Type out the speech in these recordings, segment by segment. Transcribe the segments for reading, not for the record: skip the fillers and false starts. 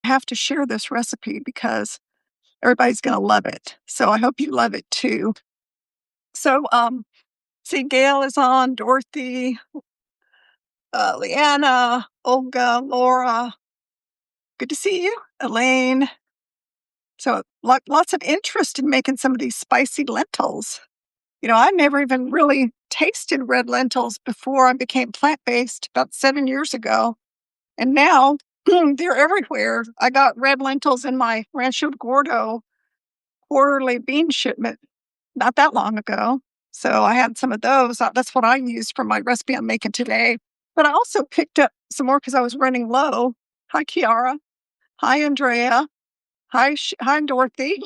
have to share this recipe because everybody's going to love it. So I hope you love it too. So, see, Gail is on, Dorothy, Leanna, Olga, Laura. Good to see you, Elaine. So lots of interest in making some of these spicy lentils. I never even really tasted red lentils before I became plant-based about 7 years ago. And now they're everywhere. I got red lentils in my Rancho Gordo quarterly bean shipment not that long ago. So I had some of those. That's what I used for my recipe I'm making today. But I also picked up some more because I was running low. Hi, Kiara. Hi, Andrea. Hi, Dorothy.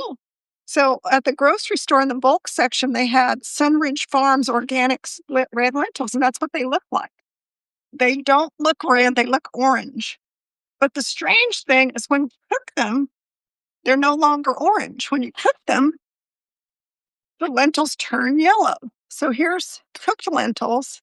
So at the grocery store in the bulk section, they had Sunridge Farms organic split red lentils, and that's what they look like. They don't look red, they look orange. But the strange thing is when you cook them, they're no longer orange. When you cook them, the lentils turn yellow. So here's cooked lentils,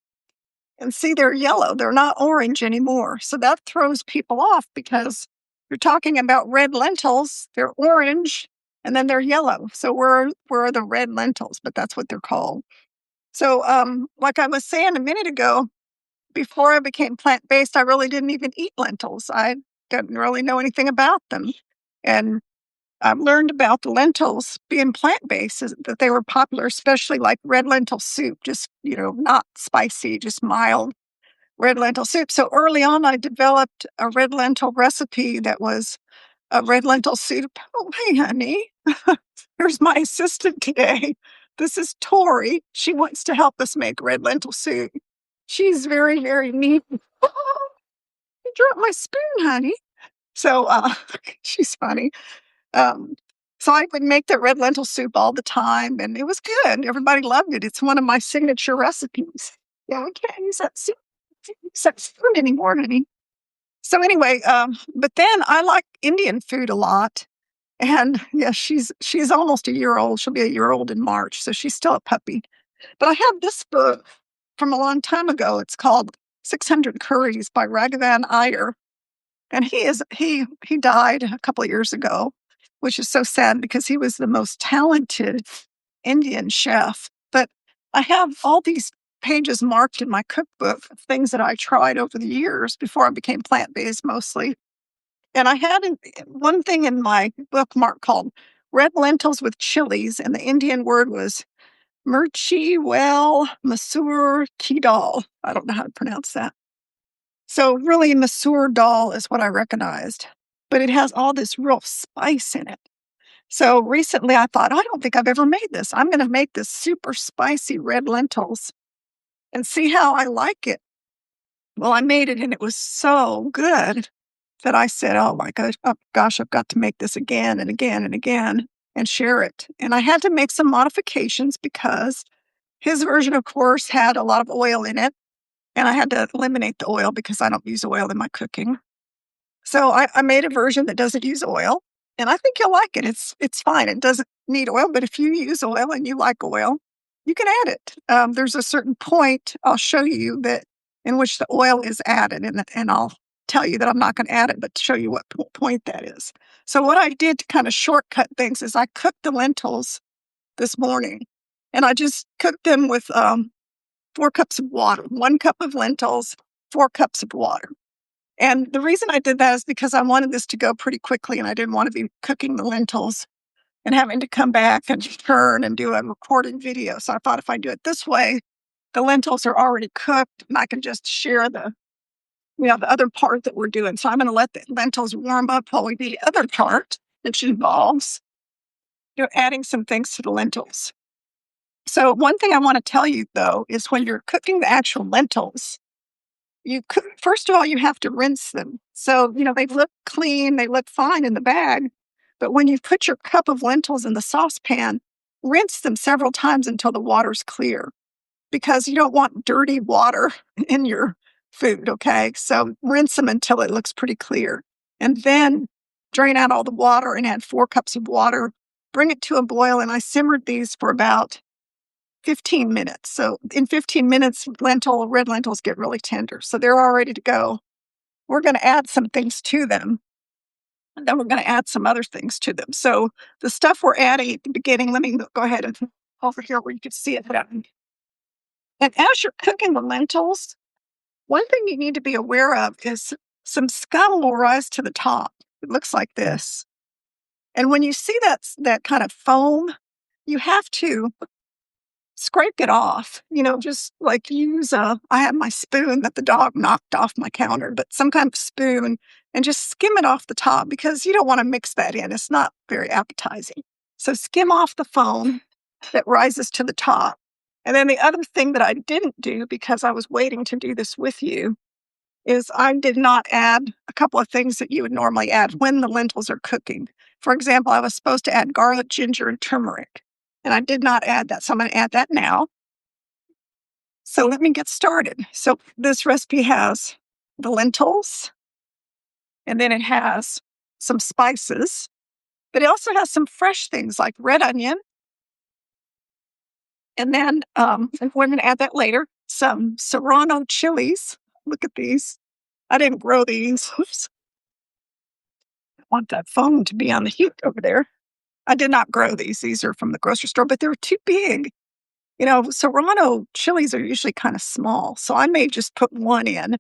and see, they're yellow. They're not orange anymore. So that throws people off because you're talking about red lentils. They're orange, and then thhere yellow. So where are the red lentils? But that's what they're called. So like I was saying a minute ago, before I became plant-based, I really didn't even eat lentils. I didn't really know anything about them. And I've learned about the lentils being plant-based, that they were popular, especially like red lentil soup, just, not spicy, just mild red lentil soup. So early on, I developed a red lentil recipe that was a red lentil soup. Oh, hey, honey. Here's my assistant today. This is Tori. She wants to help us make red lentil soup. She's very, very neat. Oh, you dropped my spoon, honey. So she's funny. So I would make the red lentil soup all the time, and it was good. Everybody loved it. It's one of my signature recipes. Yeah, we can't use that spoon anymore, honey. So anyway, but then I like Indian food a lot. And yeah, she's almost a year old. She'll be a year old in March, so she's still a puppy. But I have this book from a long time ago. It's called 600 Curries by Raghavan Iyer. And he died a couple of years ago, which is so sad because he was the most talented Indian chef. But I have all these pages marked in my cookbook of things that I tried over the years before I became plant-based mostly. And I had one thing in my bookmark called red lentils with chilies, and the Indian word was mirchi Masoor ki dal. I don't know how to pronounce that. So really, Masoor dal is what I recognized, but it has all this real spice in it. So recently I thought, I don't think I've ever made this. I'm going to make this super spicy red lentils and see how I like it. Well, I made it and it was so good that I said, oh my gosh, I've got to make this again and again and again and share it. And I had to make some modifications because his version, of course, had a lot of oil in it. And I had to eliminate the oil because I don't use oil in my cooking. So I made a version that doesn't use oil. And I think you'll like it. It's fine. It doesn't need oil. But if you use oil and you like oil, you can add it. There's a certain point I'll show you that in which the oil is added. And I'll tell you that I'm not going to add it, but to show you what point that is. So what I did to kind of shortcut things is I cooked the lentils this morning. And I just cooked them with 4 cups of water, 1 cup of lentils, 4 cups of water. And the reason I did that is because I wanted this to go pretty quickly and I didn't want to be cooking the lentils and having to come back and turn and do a recorded video. So I thought if I do it this way, the lentils are already cooked and I can just share the other part that we're doing. So I'm going to let the lentils warm up while we do the other part, which involves adding some things to the lentils. So one thing I want to tell you, though, is when you're cooking the actual lentils, first of all, you have to rinse them. So, they look clean, they look fine in the bag. But when you put your cup of lentils in the saucepan, rinse them several times until the water's clear because you don't want dirty water in your food, okay? So rinse them until it looks pretty clear. And then drain out all the water and add 4 cups of water, bring it to a boil, and I simmered these for about 15 minutes. So in 15 minutes, red lentils get really tender. So they're all ready to go. We're going to add some things to them. And then we're going to add some other things to them. So the stuff we're adding at the beginning, let me go ahead and over here where you can see it. And as you're cooking the lentils, one thing you need to be aware of is some scum will rise to the top. It looks like this. And when you see that kind of foam, you have to scrape it off, just like use I have my spoon that the dog knocked off my counter, but some kind of spoon and just skim it off the top because you don't want to mix that in. It's not very appetizing. So skim off the foam that rises to the top. And then the other thing that I didn't do because I was waiting to do this with you is I did not add a couple of things that you would normally add when the lentils are cooking. For example, I was supposed to add garlic, ginger, and turmeric, and I did not add that. So I'm going to add that now. So let me get started. So this recipe has the lentils, and then it has some spices, but it also has some fresh things like red onion. And then we're going to add that later. Some serrano chilies. Look at these. I didn't grow these. Oops. I want that phone to be on the heat over there. I did not grow these. These are from the grocery store, but they were too big. Serrano chilies are usually kind of small. So I may just put one in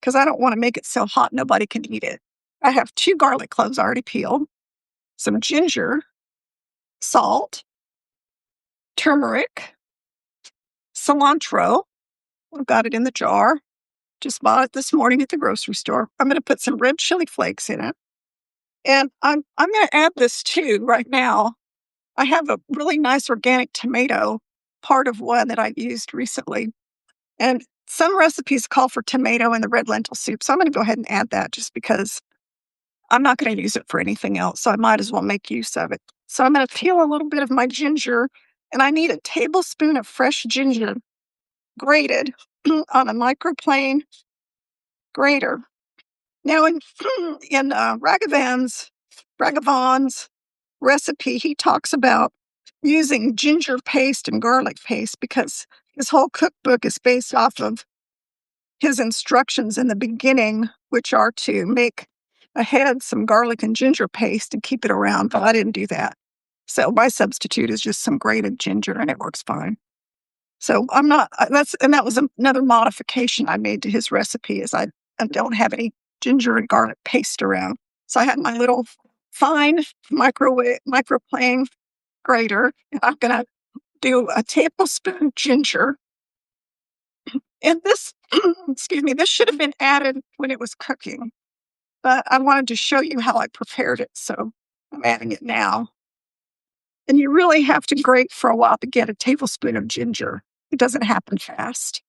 because I don't want to make it so hot nobody can eat it. I have 2 garlic cloves already peeled, some ginger, salt, turmeric, cilantro. I've got it in the jar. Just bought it this morning at the grocery store. I'm going to put some red chili flakes in it. And I'm going to add this too right now. I have a really nice organic tomato, part of one that I used recently. And some recipes call for tomato in the red lentil soup. So I'm going to go ahead and add that just because I'm not going to use it for anything else. So I might as well make use of it. So I'm going to peel a little bit of my ginger, and I need a tablespoon of fresh ginger grated on a microplane grater. Now in Ragavon's recipe, he talks about using ginger paste and garlic paste because his whole cookbook is based off of his instructions in the beginning, which are to make ahead some garlic and ginger paste and keep it around, but I didn't do that. So my substitute is just some grated ginger and it works fine. So that was another modification I made to his recipe is I don't have any ginger and garlic paste around. So I had my little fine microplane grater, and I'm going to do a tablespoon of ginger. And this, excuse me, this should have been added when it was cooking, but I wanted to show you how I prepared it. So I'm adding it now. And you really have to grate for a while to get a tablespoon of ginger. It doesn't happen fast.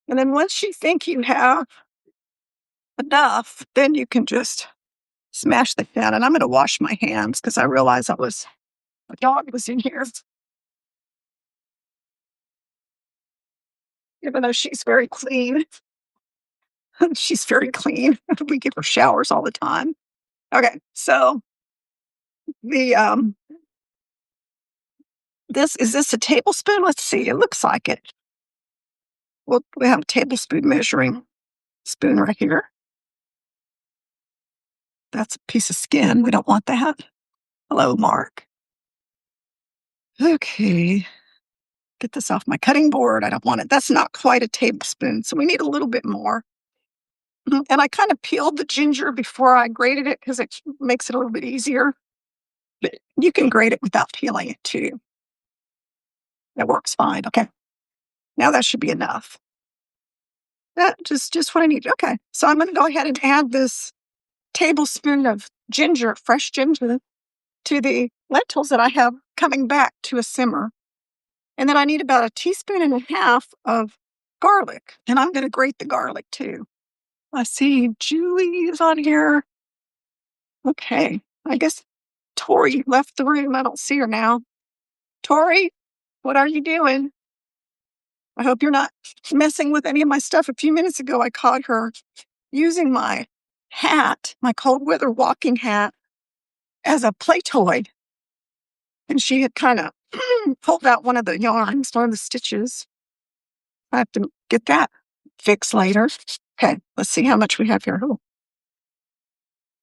And then once you think you have enough, then you can just smash that down. And I'm going to wash my hands because I realized a dog was in here. Even though she's very clean. She's very clean. We give her showers all the time. Okay, so the this a tablespoon? Let's see. It looks like it. Well, we have a tablespoon measuring spoon right here. That's a piece of skin. We don't want that. Hello, Mark. Okay. Get this off my cutting board. I don't want it. That's not quite a tablespoon. So we need a little bit more. And I kind of peeled the ginger before I grated it because it makes it a little bit easier. But you can grate it without peeling it too. That works fine. Okay. Now that should be enough. That just what I need. Okay. So I'm going to go ahead and add this tablespoon of ginger, fresh ginger, to the lentils that I have coming back to a simmer. And then I need about a teaspoon and a half of garlic. And I'm going to grate the garlic too. I see Julie is on here. Okay. I guess Tori left the room. I don't see her now. Tori, what are you doing? I hope you're not messing with any of my stuff. A few minutes ago, I caught her using my hat, my cold weather walking hat, as a play toy. And she had kind of pulled out one of the yarns, one of the stitches. I have to get that fixed later. Okay, let's see how much we have here. Oh,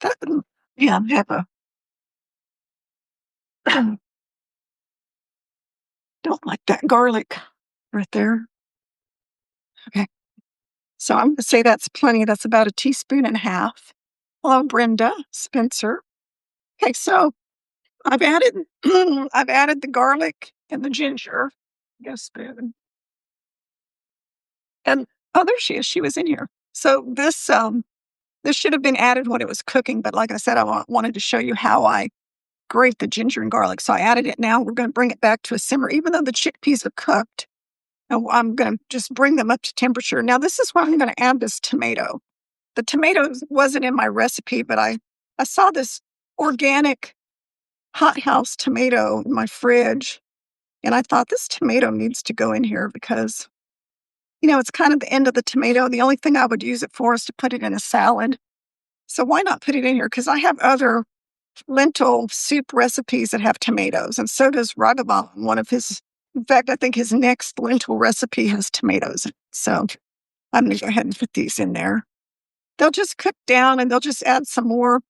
that, yeah, I have a don't like that garlic right there. Okay, so I'm gonna say that's plenty. That's about a teaspoon and a half. Hello, Brenda Spencer. Okay, so I've added I've added the garlic and the ginger. Yes, spoon. And oh, there she is. She was in here. So this should have been added when it was cooking, but like I said, I wanted to show you how I grate the ginger and garlic. So I added it now. We're going to bring it back to a simmer, even though the chickpeas are cooked. And I'm going to just bring them up to temperature. Now, this is where I'm going to add this tomato. The tomato wasn't in my recipe, but I saw this organic hothouse tomato in my fridge. And I thought this tomato needs to go in here because, it's kind of the end of the tomato. The only thing I would use it for is to put it in a salad. So why not put it in here? Because I have other lentil soup recipes that have tomatoes, and so does Raghavan. In fact, I think his next lentil recipe has tomatoes. So I'm going to go ahead and put these in there. They'll just cook down and they'll just add some more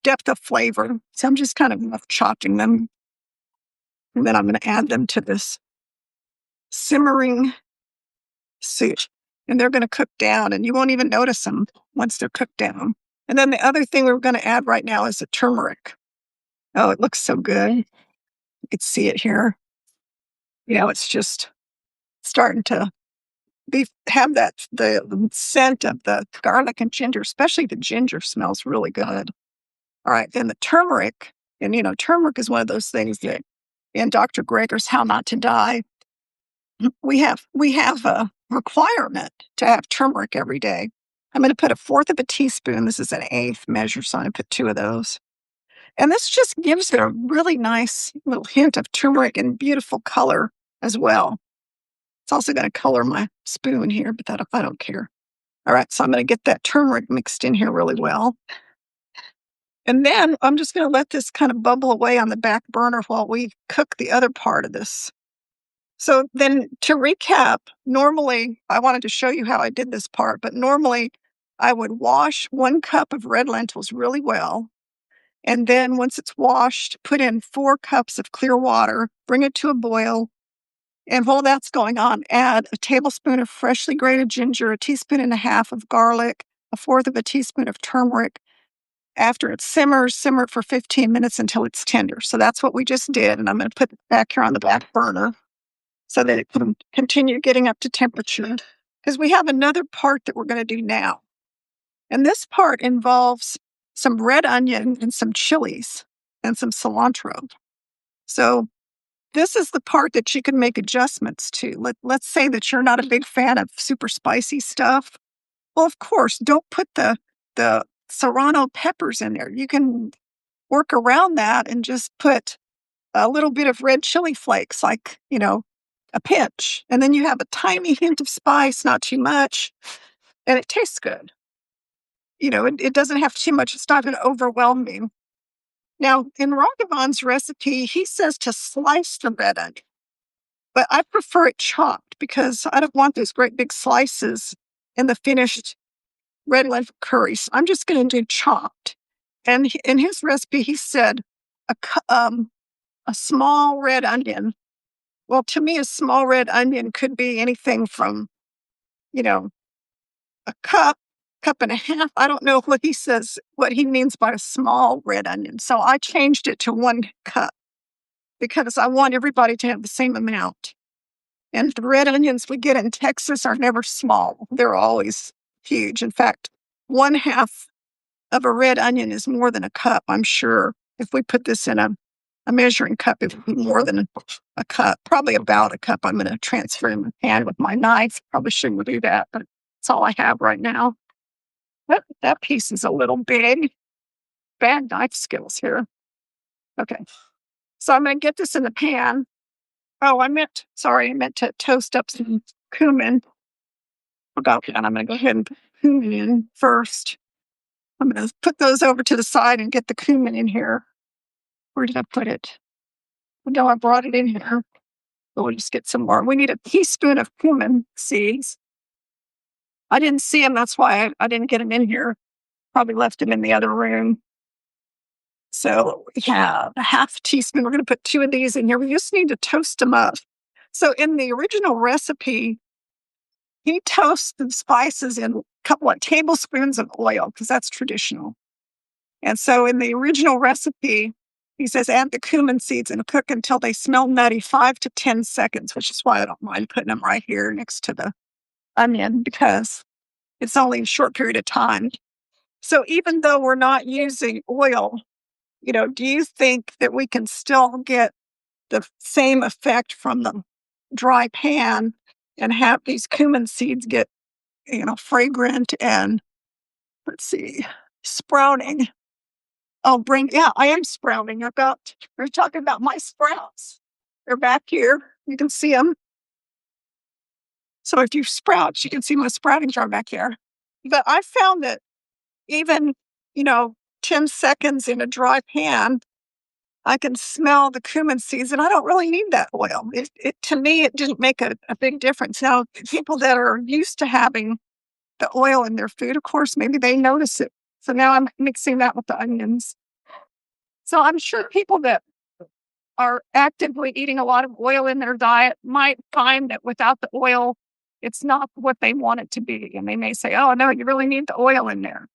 depth of flavor. So I'm just kind of chopping them. And then I'm going to add them to this simmering soup. And they're going to cook down, and you won't even notice them once they're cooked down. And then the other thing we're going to add right now is the turmeric. Oh, it looks so good. You can see it here. It's just starting to have the scent of the garlic and ginger, especially the ginger smells really good. All right, then the turmeric, and turmeric is one of those things that in Dr. Greger's How Not to Die, we have a requirement to have turmeric every day. I'm going to put 1/4 of a teaspoon. This is an eighth measure, so I'm going to put 2 of those. And this just gives it a really nice little hint of turmeric and beautiful color as well. It's also going to color my spoon here, but that I don't care. All right, so I'm going to get that turmeric mixed in here really well. And then I'm just going to let this kind of bubble away on the back burner while we cook the other part of this. So then to recap, normally I wanted to show you how I did this part, but normally I would wash 1 cup of red lentils really well. And then once it's washed, put in 4 cups of clear water, bring it to a boil. And while that's going on, add a tablespoon of freshly grated ginger, a teaspoon and a half of garlic, 1/4 of a teaspoon of turmeric. After it simmers, simmer it for 15 minutes until it's tender. So that's what we just did. And I'm going to put it back here on the back burner so that it can continue getting up to temperature. Because we have another part that we're going to do now. And this part involves some red onion and some chilies and some cilantro. So this is the part that you can make adjustments to. Let's say that you're not a big fan of super spicy stuff. Well, of course, don't put the serrano peppers in there. You can work around that and just put a little bit of red chili flakes, like, a pinch. And then you have a tiny hint of spice, not too much, and it tastes good. It doesn't have too much. It's not going to overwhelm you. Now, in Raghavan's recipe, he says to slice the red onion, but I prefer it chopped because I don't want those great big slices in the finished red lentil curry. So I'm just going to do chopped. And in his recipe, he said a small red onion. Well, to me, a small red onion could be anything from, a cup and a half. I don't know what he means by a small red onion. So I changed it to 1 cup because I want everybody to have the same amount. And the red onions we get in Texas are never small. They're always huge. In fact, 1/2 of a red onion is more than a cup, I'm sure. If we put this in a measuring cup, it would be more than a cup, probably about a cup. I'm going to transfer in my pan with my knife. Probably shouldn't do that, but that's all I have right now. That piece is a little big. Bad knife skills here. Okay. So I'm going to get this in the pan. Oh, I meant to toast up some cumin. Forgot that. I'm going to go ahead and put cumin in first. I'm going to put those over to the side and get the cumin in here. Where did I put it? No, I brought it in here. So we'll just get some more. We need a teaspoon of cumin seeds. I didn't see them. That's why I didn't get them in here. Probably left them in the other room. So we have a half teaspoon. We're going to put 2 of these in here. We just need to toast them up. So in the original recipe, he toasts the spices in a couple of tablespoons of oil because that's traditional. And so in the original recipe, he says add the cumin seeds and cook until they smell nutty 5 to 10 seconds, which is why I don't mind putting them right here next to the onion because it's only a short period of time. So even though we're not using oil, do you think that we can still get the same effect from the dry pan and have these cumin seeds get, fragrant and, let's see, sprouting? I am sprouting. We're talking about my sprouts. They're back here. You can see them. So if you sprout, you can see my sprouting jar back here. But I found that even, 10 seconds in a dry pan, I can smell the cumin seeds, and I don't really need that oil. To me, it didn't make a big difference. Now, people that are used to having the oil in their food, of course, maybe they notice it. So now I'm mixing that with the onions. So I'm sure people that are actively eating a lot of oil in their diet might find that without the oil, it's not what they want it to be. And they may say, oh, no, you really need the oil in there.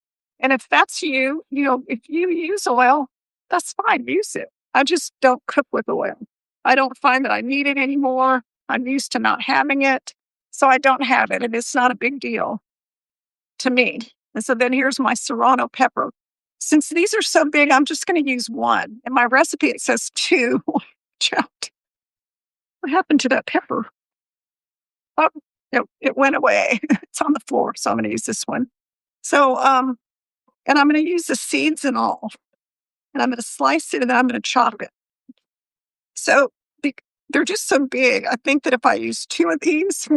And if that's you, if you use oil, that's fine, use it. I just don't cook with oil. I don't find that I need it anymore. I'm used to not having it. So I don't have it. And it's not a big deal to me. And so then here's my serrano pepper. Since these are so big, I'm just going to use 1. In my recipe, it says 2. What happened to that pepper? Oh, it went away. It's on the floor, so I'm going to use this one. So, and I'm going to use the seeds and all. And I'm going to slice it and then I'm going to chop it. So they're just so big. I think that if I use 2 of these,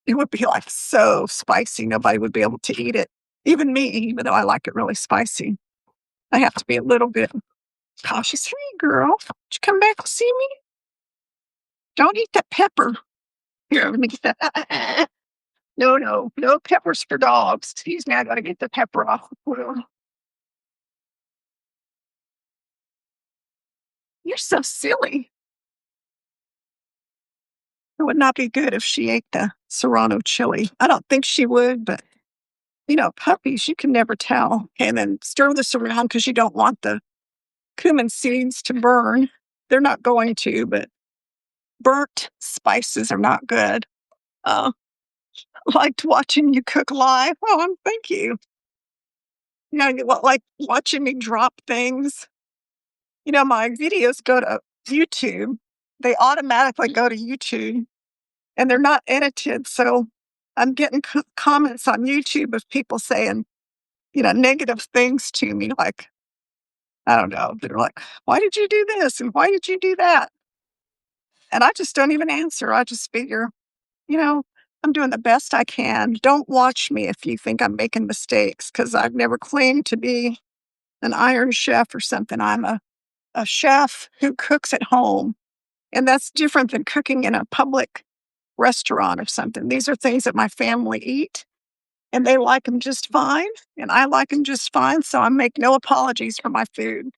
it would be like so spicy. Nobody would be able to eat it. Even me, even though I like it really spicy. I have to be a little bit cautious. Hey, girl, did you come back to see me? Don't eat that pepper. Here, let me get that. No peppers for dogs. Excuse me, I got to get the pepper off the grill. You're so silly. It would not be good if she ate the serrano chili. I don't think she would, but puppies, you can never tell. Okay, and then stir this around because you don't want the cumin seeds to burn. They're not going to, but burnt spices are not good. I liked watching you cook live. Oh, thank you. Like watching me drop things. My videos go to YouTube. They automatically go to YouTube and they're not edited. So I'm getting comments on YouTube of people saying, negative things to me. Like, I don't know. They're like, why did you do this? And why did you do that? And I just don't even answer. I just figure, I'm doing the best I can. Don't watch me if you think I'm making mistakes because I've never claimed to be an iron chef or something. I'm a chef who cooks at home. And that's different than cooking in a public restaurant or something. These are things that my family eat and they like them just fine. And I like them just fine. So I make no apologies for my food.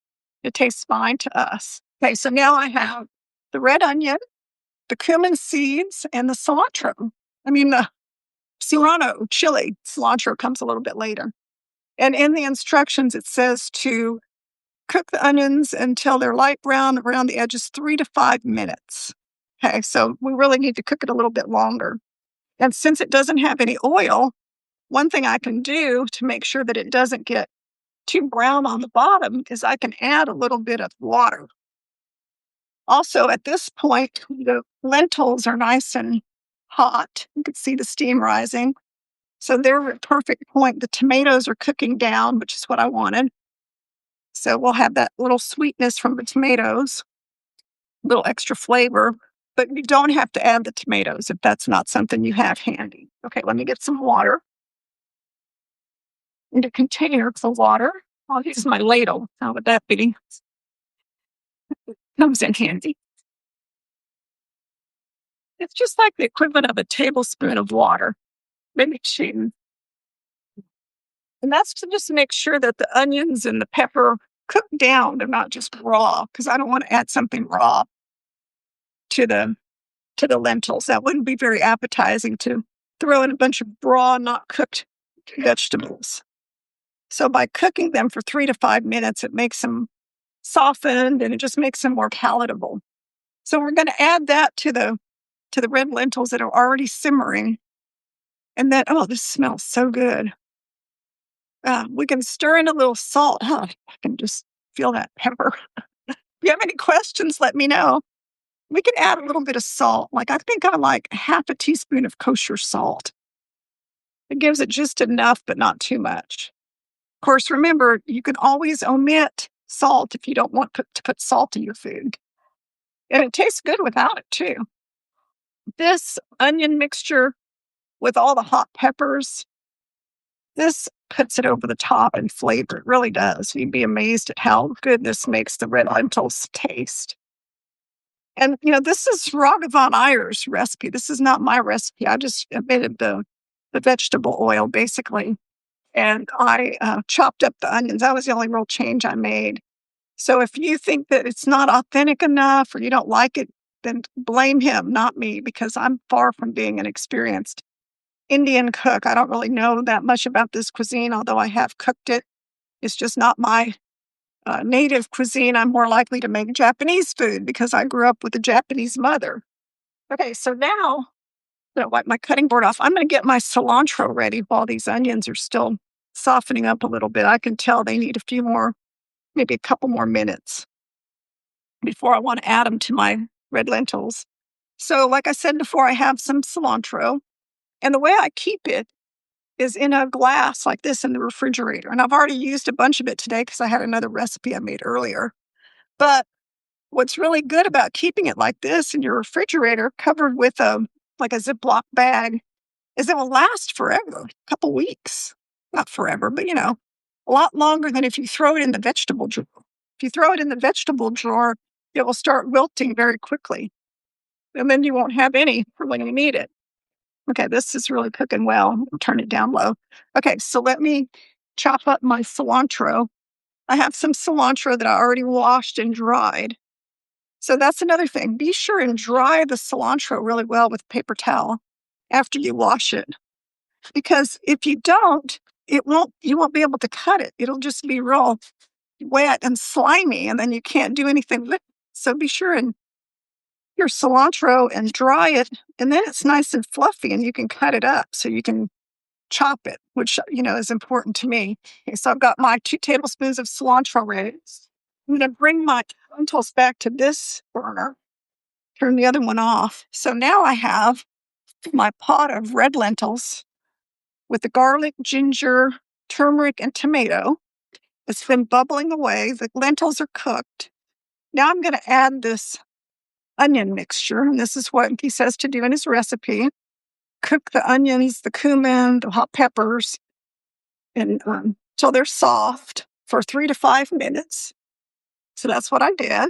It tastes fine to us. Okay, so now I have the red onion, the cumin seeds, and the cilantro. The serrano chili. Cilantro comes a little bit later. And in the instructions, it says to cook the onions until they're light brown around the edges, 3 to 5 minutes. Okay, so we really need to cook it a little bit longer. And since it doesn't have any oil, one thing I can do to make sure that it doesn't get too brown on the bottom is I can add a little bit of water. Also, at this point, the lentils are nice and hot. You can see the steam rising. So they're at a perfect point. The tomatoes are cooking down, which is what I wanted. So we'll have that little sweetness from the tomatoes, a little extra flavor, but you don't have to add the tomatoes if that's not something you have handy. Okay, let me get some water in a container for water. I'll use my ladle. How would that be? Comes in handy. It's just like the equivalent of a tablespoon of water, maybe two. And that's to just make sure that the onions and the pepper cook down. They're not just raw, because I don't want to add something raw to the lentils. That wouldn't be very appetizing to throw in a bunch of raw, not cooked vegetables. So by cooking them for 3 to 5 minutes, it makes them softened and it just makes them more palatable. So we're going to add that to the red lentils that are already simmering. And then, oh, this smells so good. We can stir in a little salt. Huh? I can just feel that pepper. If you have any questions, let me know. We can add a little bit of salt. Like I think I like half a teaspoon of kosher salt. It gives it just enough, but not too much. Of course, remember, you can always omit salt if you don't want to put salt in your food. And it tastes good without it, too. This onion mixture with all the hot peppers, this puts it over the top in flavor. It really does. You'd be amazed at how good this makes the red lentils taste. And, this is Raghavan Iyer's recipe. This is not my recipe. I just omitted the vegetable oil, basically. And I chopped up the onions. That was the only real change I made. So if you think that it's not authentic enough or you don't like it, then blame him, not me, because I'm far from being an experienced Indian cook. I don't really know that much about this cuisine, although I have cooked it. It's just not my native cuisine. I'm more likely to make Japanese food because I grew up with a Japanese mother. Okay, so now I'm going to wipe my cutting board off. I'm going to get my cilantro ready while these onions are still softening up a little bit. I can tell they need maybe a couple more minutes before I want to add them to my red lentils. So like I said before, I have some cilantro. And the way I keep it is in a glass like this in the refrigerator. And I've already used a bunch of it today because I had another recipe I made earlier. But what's really good about keeping it like this in your refrigerator, covered with like a Ziploc bag, is it will last forever, a couple weeks. Not forever, but a lot longer than if you throw it in the vegetable drawer. If you throw it in the vegetable drawer, it will start wilting very quickly. And then you won't have any for when you need it. Okay, this is really cooking well. I'll turn it down low. Okay, so let me chop up my cilantro. I have some cilantro that I already washed and dried. So that's another thing. Be sure and dry the cilantro really well with a paper towel after you wash it. Because if you don't, you won't be able to cut it. It'll just be real wet and slimy, and then you can't do anything with it. So be sure and your cilantro and dry it, and then it's nice and fluffy and you can cut it up so you can chop it, which, is important to me. Okay, so I've got my 2 tablespoons of cilantro ready. I'm going to bring my lentils back to this burner, turn the other one off. So now I have my pot of red lentils with the garlic, ginger, turmeric, and tomato. It's been bubbling away. The lentils are cooked. Now I'm going to add this onion mixture, and this is what he says to do in his recipe. Cook the onions, the cumin, the hot peppers, and till they're soft for 3 to 5 minutes. So that's what I did.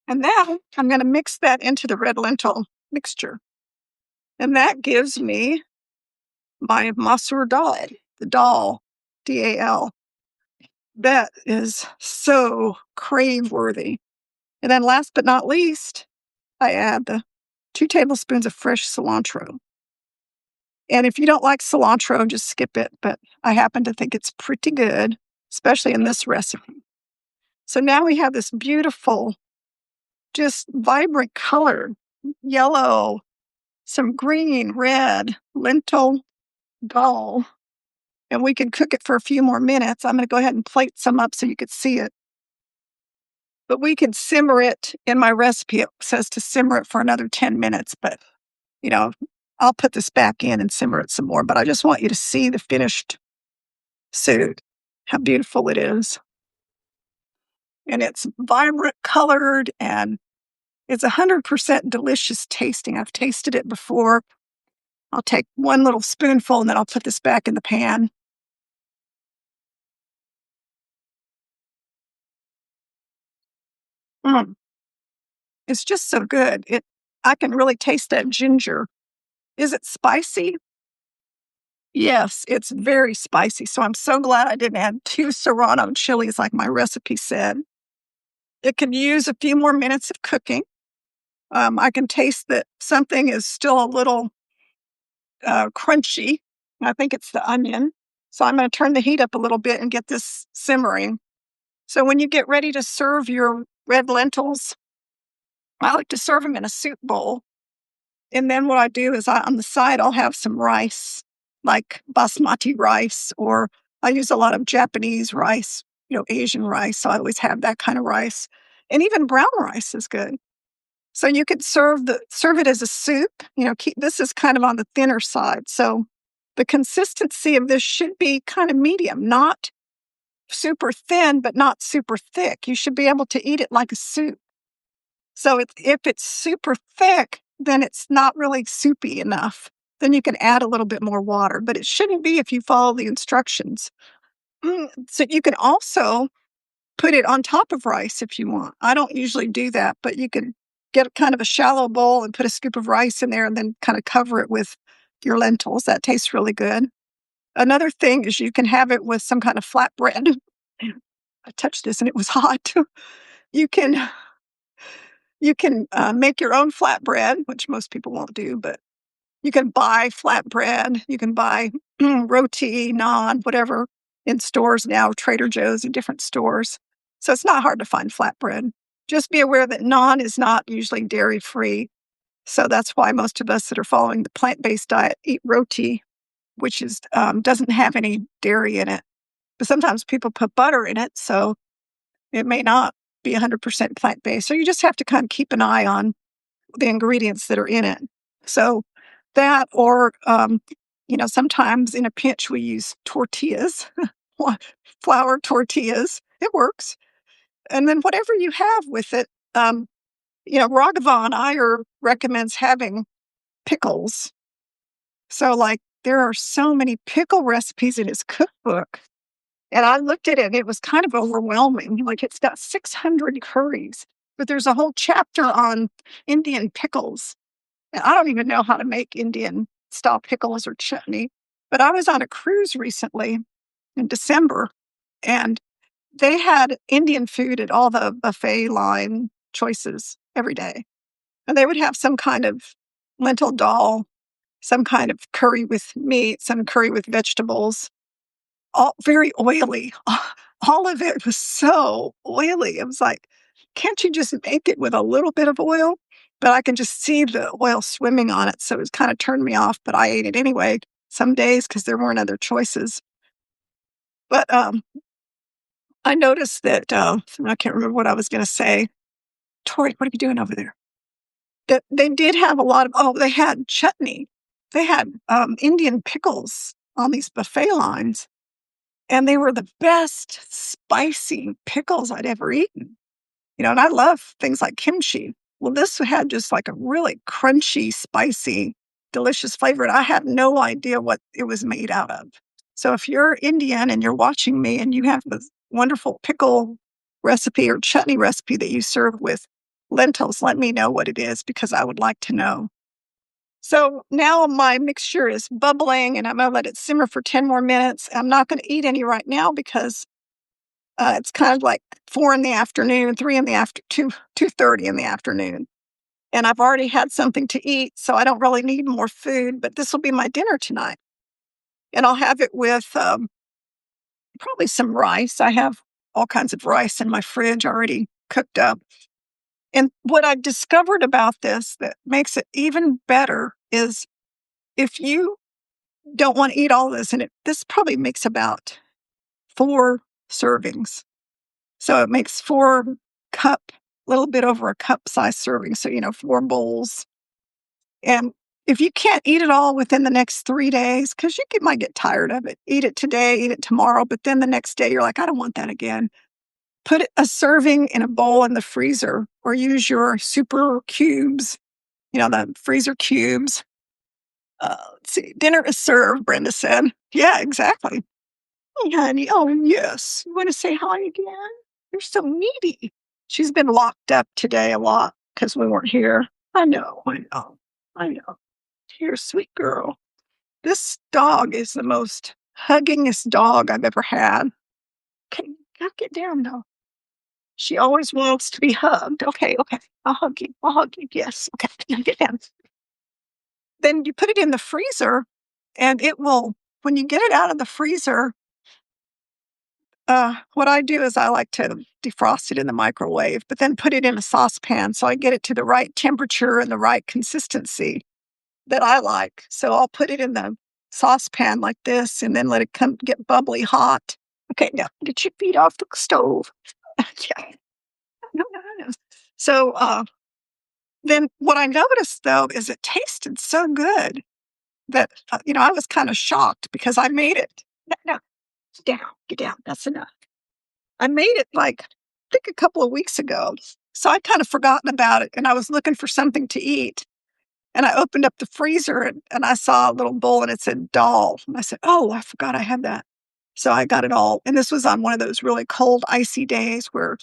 And then I'm going to mix that into the red lentil mixture. And that gives me my Masoor dal, the dal, D-A-L. That is so crave-worthy. And then last but not least, I add the 2 tablespoons of fresh cilantro. And if you don't like cilantro, just skip it. But I happen to think it's pretty good, especially in this recipe. So now we have this beautiful, just vibrant color, yellow, some green, red, lentil dal. And we can cook it for a few more minutes. I'm going to go ahead and plate some up so you could see it. But we can simmer it. In my recipe, it says to simmer it for another 10 minutes. But, I'll put this back in and simmer it some more. But I just want you to see the finished soup, how beautiful it is. And it's vibrant colored and it's 100% delicious tasting. I've tasted it before. I'll take one little spoonful and then I'll put this back in the pan. Mm. It's just so good. I can really taste that ginger. Is it spicy? Yes, it's very spicy. So I'm so glad I didn't add 2 serrano chilies like my recipe said. It can use a few more minutes of cooking. I can taste that something is still a little crunchy. I think it's the onion. So I'm going to turn the heat up a little bit and get this simmering. So when you get ready to serve your red lentils, I like to serve them in a soup bowl. And then what I do is on the side, I'll have some rice, like basmati rice, or I use a lot of Japanese rice, Asian rice. So I always have that kind of rice. And even brown rice is good. So you could serve it as a soup. This is kind of on the thinner side. So the consistency of this should be kind of medium, not super thin, but not super thick. You should be able to eat it like a soup. So if it's super thick, then it's not really soupy enough. Then you can add a little bit more water, but it shouldn't be if you follow the instructions. So you can also put it on top of rice if you want. I don't usually do that, but you can get kind of a shallow bowl and put a scoop of rice in there and then kind of cover it with your lentils. That tastes really good. Another thing is you can have it with some kind of flatbread. I touched this and it was hot. You can make your own flatbread, which most people won't do, but you can buy flatbread. You can buy roti, naan, whatever in stores now, Trader Joe's and different stores. So it's not hard to find flatbread. Just be aware that naan is not usually dairy free. So that's why most of us that are following the plant-based diet eat roti, which doesn't have any dairy in it. But sometimes people put butter in it, so it may not be 100% plant-based. So you just have to kind of keep an eye on the ingredients that are in it. So that, or, sometimes in a pinch we use tortillas, flour tortillas. It works. And then whatever you have with it, Raghavan Iyer recommends having pickles. So there are so many pickle recipes in his cookbook. And I looked at it and it was kind of overwhelming. It's got 600 curries, but there's a whole chapter on Indian pickles. And I don't even know how to make Indian style pickles or chutney. But I was on a cruise recently in December, and they had Indian food at all the buffet line choices every day. And they would have some kind of lentil dal, some kind of curry with meat, some curry with vegetables, all very oily. All of it was so oily. It was like, can't you just make it with a little bit of oil? But I can just see the oil swimming on it. So it kind of turned me off, but I ate it anyway some days because there weren't other choices. But I noticed that, I can't remember what I was going to say. Tori, what are you doing over there? That they did have a lot of, they had chutney. They had Indian pickles on these buffet lines. And they were the best spicy pickles I'd ever eaten. And I love things like kimchi. Well, this had just like a really crunchy, spicy, delicious flavor. And I had no idea what it was made out of. So if you're Indian and you're watching me and you have this wonderful pickle recipe or chutney recipe that you serve with lentils, let me know what it is because I would like to know. So now my mixture is bubbling and I'm going to let it simmer for 10 more minutes. I'm not going to eat any right now because it's kind of like 4 in the afternoon, 2:30 in the afternoon. And I've already had something to eat, so I don't really need more food, but this will be my dinner tonight. And I'll have it with probably some rice. I have all kinds of rice in my fridge already cooked up. And what I've discovered about this that makes it even better is if you don't want to eat all this, and this probably makes about 4 servings. So it makes 4 cup, a little bit over a cup size serving. So, 4 bowls. And if you can't eat it all within the next 3 days, because you might get tired of it, eat it today, eat it tomorrow, but then the next day you're like, I don't want that again. Put a serving in a bowl in the freezer or use your super cubes, the freezer cubes. Let's see, dinner is served, Brenda said. Yeah, exactly. Hey, honey. Oh, yes. You want to say hi again? You're so needy. She's been locked up today a lot because we weren't here. I know, I know, I know. Dear sweet girl. This dog is the most huggingest dog I've ever had. Okay, gotta get down now. She always wants to be hugged. Okay, okay. I'll hug you. I'll hug you. Yes. Okay. Now get down. Then you put it in the freezer and it will, when you get it out of the freezer, what I do is I like to defrost it in the microwave, but then put it in a saucepan so I get it to the right temperature and the right consistency that I like. So I'll put it in the saucepan like this and then let it come get bubbly hot. Okay, now get your feet off the stove. Yeah. No, no, no, no. So then what I noticed though is it tasted so good that I was kind of shocked because I made it. No, no, get down. That's enough. I made it like I think a couple of weeks ago. So I kind of forgotten about it and I was looking for something to eat. And I opened up the freezer and I saw a little bowl and it said dal. And I said, oh, I forgot I had that. So I got it all. And this was on one of those really cold, icy days where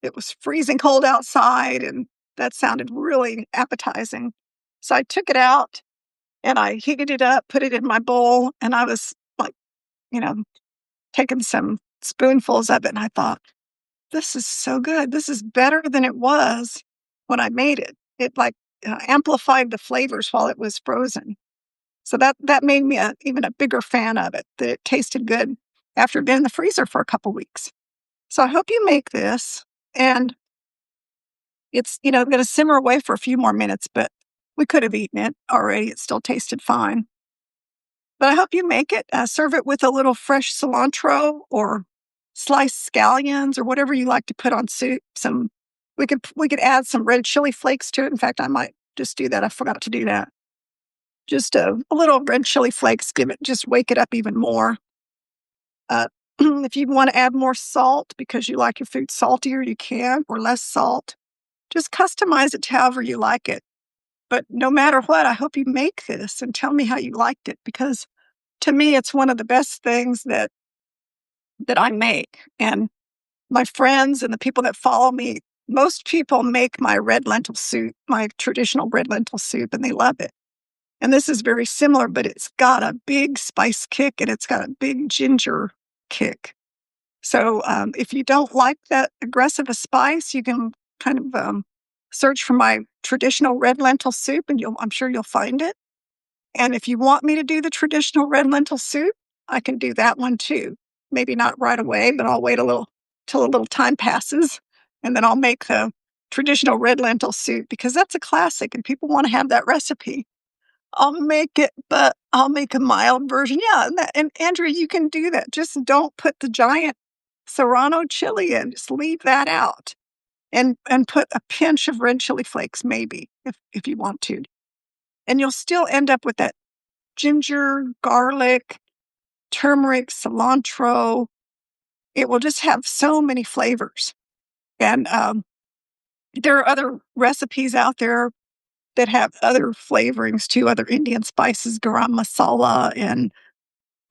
it was freezing cold outside. And that sounded really appetizing. So I took it out and I heated it up, put it in my bowl. And I was like, you know, taking some spoonfuls of it. And I thought, this is so good. This is better than it was when I made it. It like amplified the flavors while it was frozen. So that made me even a bigger fan of it, that it tasted good after it had been in the freezer for a couple weeks. So I hope you make this. And it's, going to simmer away for a few more minutes, but we could have eaten it already. It still tasted fine. But I hope you make it. Serve it with a little fresh cilantro or sliced scallions or whatever you like to put on soup. We could add some red chili flakes to it. In fact, I might just do that. I forgot to do that. Just a little red chili flakes, just wake it up even more. If you want to add more salt because you like your food saltier, you can, or less salt. Just customize it to however you like it. But no matter what, I hope you make this and tell me how you liked it because to me, it's one of the best things that I make. And my friends and the people that follow me, most people make my red lentil soup, my traditional red lentil soup, and they love it. And this is very similar, but it's got a big spice kick and it's got a big ginger kick. So if you don't like that aggressive a spice, you can kind of search for my traditional red lentil soup and I'm sure you'll find it. And if you want me to do the traditional red lentil soup, I can do that one too. Maybe not right away, but I'll wait till a little time passes and then I'll make the traditional red lentil soup because that's a classic and people want to have that recipe. I'll make it, but I'll make a mild version. Yeah, and Andrea, you can do that. Just don't put the giant serrano chili in. Just leave that out, and put a pinch of red chili flakes, maybe if you want to, and you'll still end up with that ginger, garlic, turmeric, cilantro. It will just have so many flavors, and there are other recipes out there that have other flavorings too, other Indian spices, garam masala, and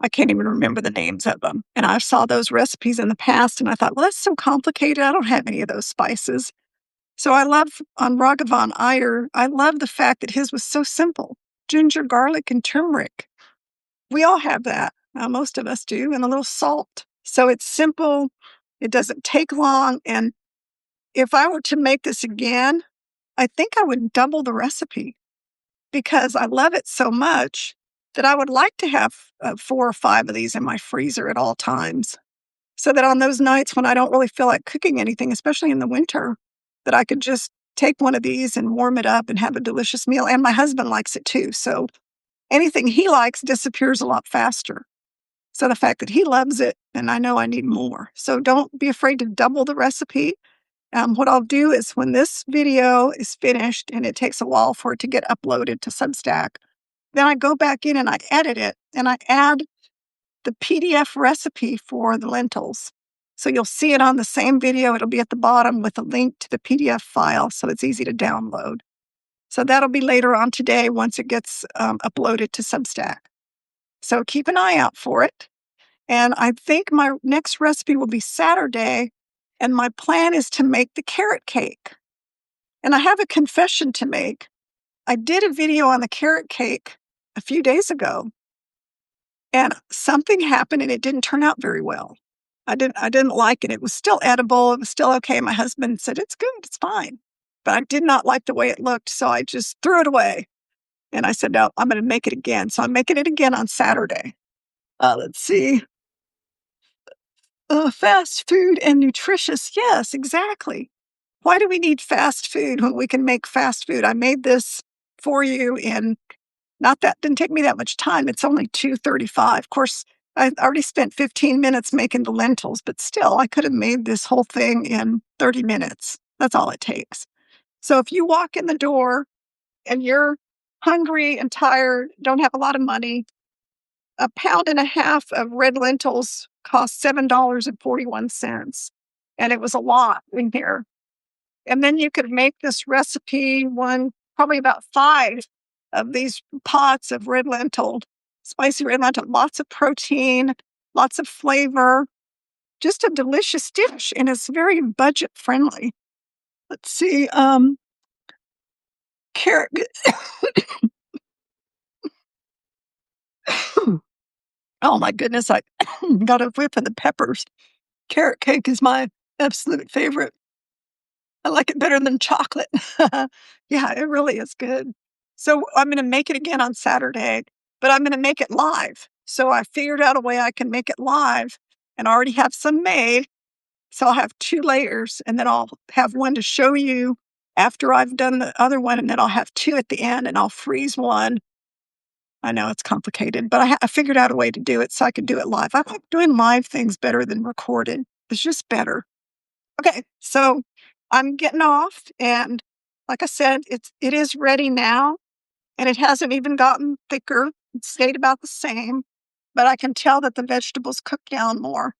I can't even remember the names of them. And I saw those recipes in the past and I thought, well, that's so complicated. I don't have any of those spices. So I love on Raghavan Iyer, I love the fact that his was so simple. Ginger, garlic, and turmeric. We all have that. Most of us do, and a little salt. So it's simple. It doesn't take long. And if I were to make this again, I think I would double the recipe because I love it so much that I would like to have 4 or 5 of these in my freezer at all times so that on those nights when I don't really feel like cooking anything, especially in the winter, that I could just take one of these and warm it up and have a delicious meal. And my husband likes it too. So anything he likes disappears a lot faster. So the fact that he loves it, and I know I need more. So don't be afraid to double the recipe. What I'll do is when this video is finished and it takes a while for it to get uploaded to Substack, then I go back in and I edit it and I add the PDF recipe for the lentils. So you'll see it on the same video. It'll be at the bottom with a link to the PDF file so it's easy to download. So that'll be later on today once it gets uploaded to Substack. So keep an eye out for it. And I think my next recipe will be Saturday. And my plan is to make the carrot cake. And I have a confession to make. I did a video on the carrot cake a few days ago, and something happened and it didn't turn out very well. I didn't like it. It was still edible. It was still okay. My husband said, "It's good. It's fine." But I did not like the way it looked, so I just threw it away. And I said, "No, I'm gonna make it again." So I'm making it again on Saturday. Let's see. Fast food and nutritious. Yes, exactly. Why do we need fast food when we can make fast food? I made this for you in not that didn't take me that much time. It's only 2:35. Of course, I already spent 15 minutes making the lentils, but still, I could have made this whole thing in 30 minutes. That's all it takes. So if you walk in the door and you're hungry and tired, don't have a lot of money, a pound and a half of red lentils cost $7.41. And it was a lot in here. And then you could make this recipe probably about 5 of these pots of red lentil, spicy red lentil, lots of protein, lots of flavor, just a delicious dish. And it's very budget friendly. Let's see, carrot. Oh my goodness, I got a whiff of the peppers. Carrot cake is my absolute favorite. I like it better than chocolate. Yeah, it really is good. So I'm gonna make it again on Saturday, but I'm gonna make it live. So I figured out a way I can make it live and I already have some made. So I'll have 2 layers and then I'll have one to show you after I've done the other one, and then I'll have 2 at the end and I'll freeze one. I know it's complicated, but I figured out a way to do it so I could do it live. I like doing live things better than recorded. It's just better. Okay, so I'm getting off, and like I said, it is ready now, and it hasn't even gotten thicker. It stayed about the same, but I can tell that the vegetables cook down more.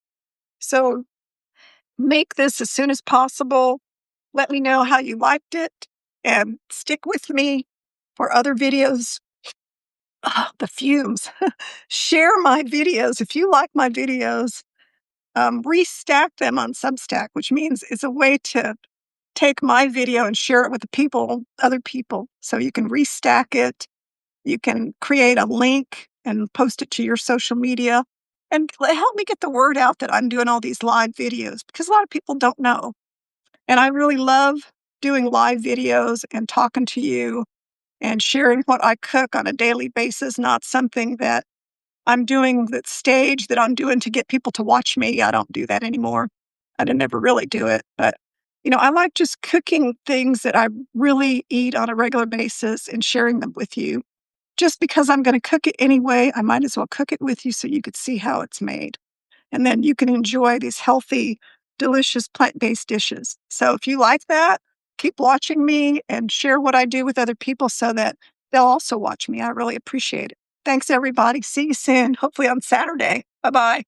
So make this as soon as possible. Let me know how you liked it, and stick with me for other videos. The fumes. Share my videos if you like my videos. Restack them on Substack, which means it's a way to take my video and share it with other people. So you can restack it. You can create a link and post it to your social media and help me get the word out that I'm doing all these live videos because a lot of people don't know. And I really love doing live videos and talking to you and sharing what I cook on a daily basis, not something that I'm doing that stage that I'm doing to get people to watch me. I don't do that anymore. I didn't ever really do it. But, I like just cooking things that I really eat on a regular basis and sharing them with you. Just because I'm going to cook it anyway, I might as well cook it with you so you could see how it's made. And then you can enjoy these healthy, delicious plant-based dishes. So if you like that, keep watching me and share what I do with other people so that they'll also watch me. I really appreciate it. Thanks, everybody. See you soon, hopefully on Saturday. Bye-bye.